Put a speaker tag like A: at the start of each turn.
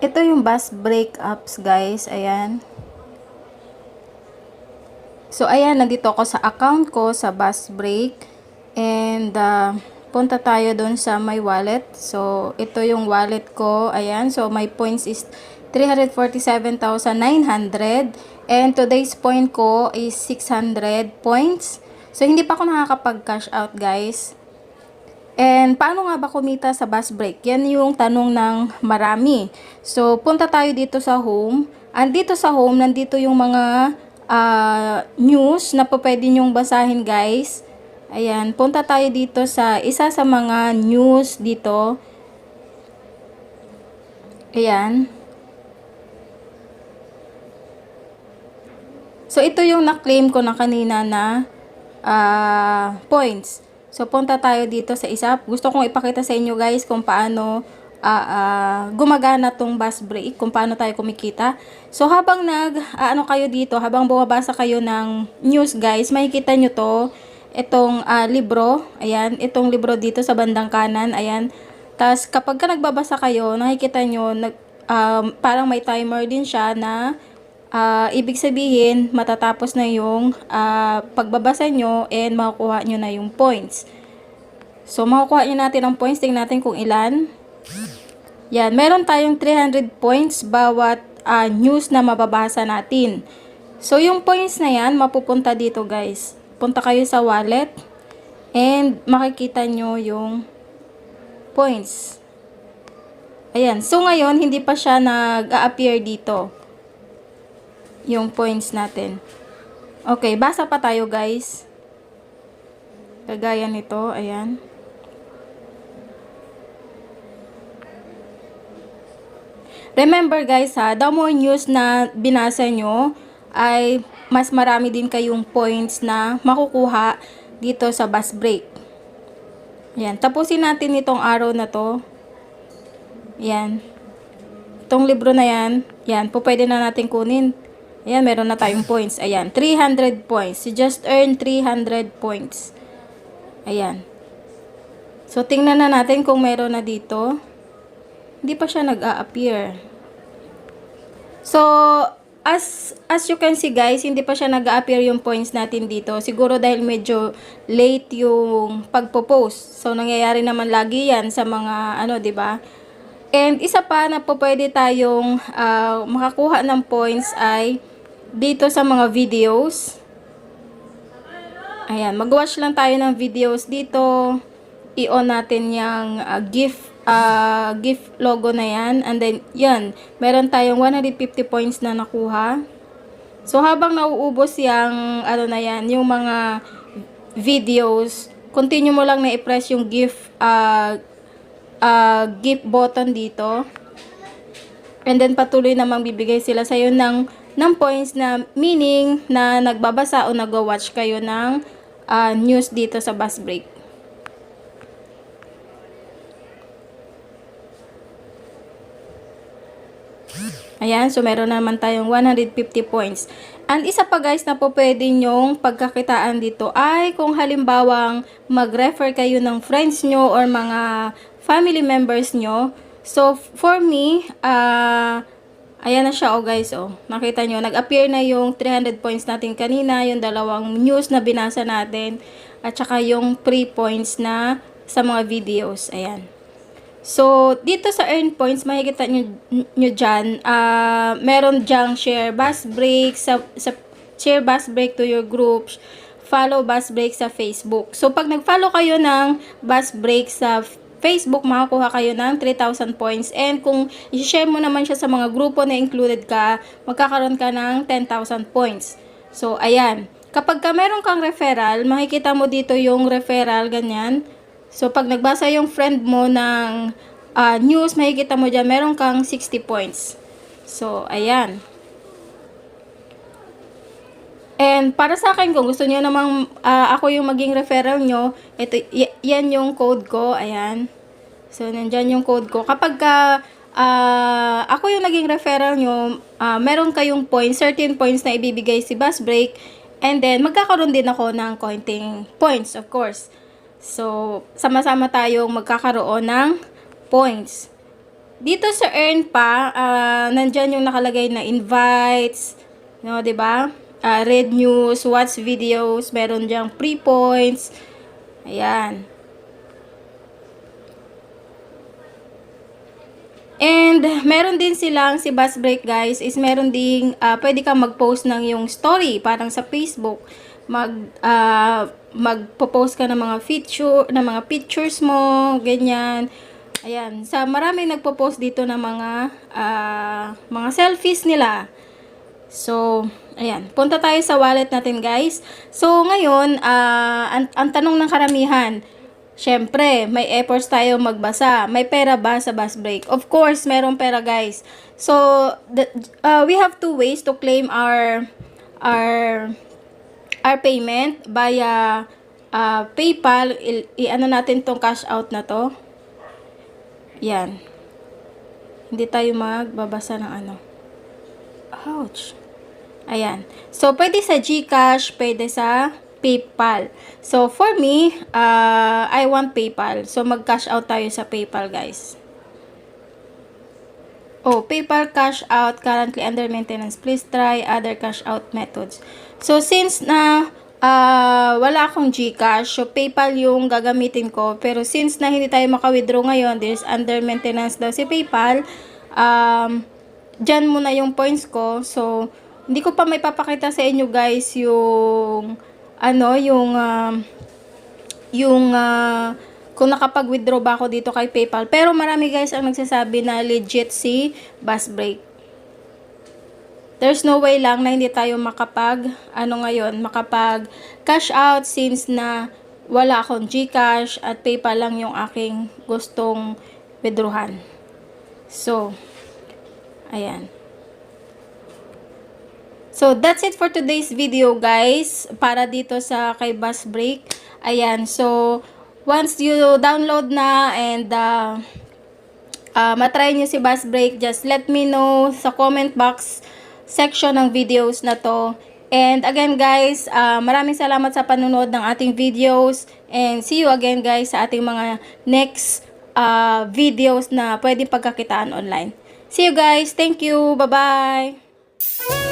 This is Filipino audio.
A: Ito yung bus breakups, guys. Ayan. So, ayan, nandito ako sa account ko sa bus break. And, punta tayo dun sa my wallet. So, ito yung wallet ko. Ayan. So, my points is 347,900. And today's point ko is 600 points. So, hindi pa ako nakakapag-cash out, guys. And paano nga ba kumita sa bus break? Yan yung tanong ng marami. So, punta tayo dito sa home. Andito sa home, nandito yung mga news na pwede nyong basahin, guys. Ayan, punta tayo dito sa isa sa mga news dito. Ayan. So, ito yung na-claim ko na kanina na points. So, punta tayo dito sa isa. Gusto kong ipakita sa inyo, guys, kung paano gumagana tong bus break, kung paano tayo kumikita. So, habang ano kayo dito, habang bumabasa kayo ng news, guys, makikita nyo to, itong libro. Ayan, itong libro dito sa bandang kanan. Ayan. Tapos, kapag ka nagbabasa kayo, nakikita nyo, parang may timer din siya na ibig sabihin, matatapos na yung pagbabasa nyo and makukuha nyo na yung points. So, makukuha nyo natin ang points. Tingnan natin kung ilan. Yan, meron tayong 300 points bawat news na mababasa natin. So, yung points na yan, mapupunta dito, guys. Punta kayo sa wallet and makikita nyo yung points. Ayan. So, ngayon, hindi pa siya nag-a-appear dito. Yung points natin. Okay, basa pa tayo, guys. Kagaya nito, ayan. Remember, guys, the more news na binasa nyo, ay mas marami din kayong points na makukuha dito sa bus break. Ayan, tapusin natin itong araw na to. Ayan. Itong libro na yan, yan, pwede na natin kunin. Ayan, meron na tayong points. Ayan, 300 points. You just earn 300 points. Ayan. So, tingnan na natin kung meron na dito. Hindi pa siya nag-a-appear. So, as you can see, guys, hindi pa siya nag-a-appear yung points natin dito. Siguro dahil medyo late yung pagpo-post. So, nangyayari naman lagi yan sa mga, ano, 'di ba? And isa pa na pwede tayong makakuha ng points ay dito sa mga videos. Ayan, mag-watch lang tayo ng videos dito. I-on natin yung gift logo na yan. And then, yan, meron tayong 150 points na nakuha. So, habang nauubos yung, ano na yan, yung mga videos, continue mo lang na i-press yung gift button dito. And then, patuloy namang bibigay sila sa'yo ng points na meaning na nagbabasa o nag-watch kayo ng news dito sa bus break. Ayan, so meron naman tayong 150 points. And isa pa, guys, na po pwede nyong pagkakitaan dito ay kung halimbawang mag-refer kayo ng friends nyo or mga family members nyo. So, for me, ayan na siya, oh, guys, oh. Nakita nyo, nag-appear na yung 300 points natin kanina, yung dalawang news na binasa natin, at saka yung 3 points na sa mga videos. Ayan. So, dito sa earn points, makikita nyo dyan, meron dyang share bus break, share bus break to your groups, follow bus break sa Facebook. So, pag nag-follow kayo ng bus break sa Facebook, makakuha kayo ng 3,000 points. And kung i-share mo naman siya sa mga grupo na included ka, magkakaroon ka ng 10,000 points. So, ayan. Kapag meron kang referral, makikita mo dito yung referral, ganyan. So, pag nagbasa yung friend mo ng news, makikita mo dyan, meron kang 60 points. So, ayan. And para sa akin, kung gusto niyo namang ako yung maging referral nyo, ito, yan yung code ko. Ayan. So, nandyan yung code ko. Kapag ako yung naging referral nyo, meron kayong points, certain points na ibibigay si bus break. And then, magkakaroon din ako ng counting points, of course. So, sama-sama tayong magkakaroon ng points. Dito sa earn pa, nandyan yung nakalagay na invites, no, 'di ba? Read news, watch videos, meron diyang free points. Ayan. And meron din silang si Bus Break guys, is meron ding pwede kang mag-post ng yung story parang sa Facebook. Magpo-post ka ng mga pictures mo, ganyan. Ayan, sa marami nagpo-post dito ng mga selfies nila. So, ayan, punta tayo sa wallet natin guys. So, ngayon, ang tanong ng karamihan, syempre, may efforts tayo magbasa. May pera ba sa bus break? Of course, merong pera guys. So, we have two ways to claim our payment via PayPal. I-ano natin tong cash out na to. Yan. Hindi tayo magbabasa ng ano. Ouch. Ayan. So, pwede sa GCash, pwede sa PayPal. So, for me, I want PayPal. So, mag-cash out tayo sa PayPal, guys. Oh, PayPal cash out currently under maintenance. Please try other cash out methods. So, since na wala akong GCash, so PayPal yung gagamitin ko. Pero since na hindi tayo maka-withdraw ngayon, there's under maintenance daw si PayPal, dyan muna yung points ko. So, hindi ko pa may papakita sa inyo guys yung kung nakapag-withdraw ba ako dito kay PayPal. Pero marami guys ang nagsasabi na legit si Bus Break. There's no way lang na hindi tayo makapag cash out since na wala akong GCash at PayPal lang yung aking gustong withdrawhan. So, ayan. So, that's it for today's video, guys. Para dito sa kay Bus Break. Ayan. So, once you download na and matry nyo si Bus Break, just let me know sa comment box section ng videos na to. And again, guys, maraming salamat sa panunood ng ating videos. And see you again, guys, sa ating mga next videos na pwedeng pagkakitaan online. See you, guys. Thank you. Bye-bye.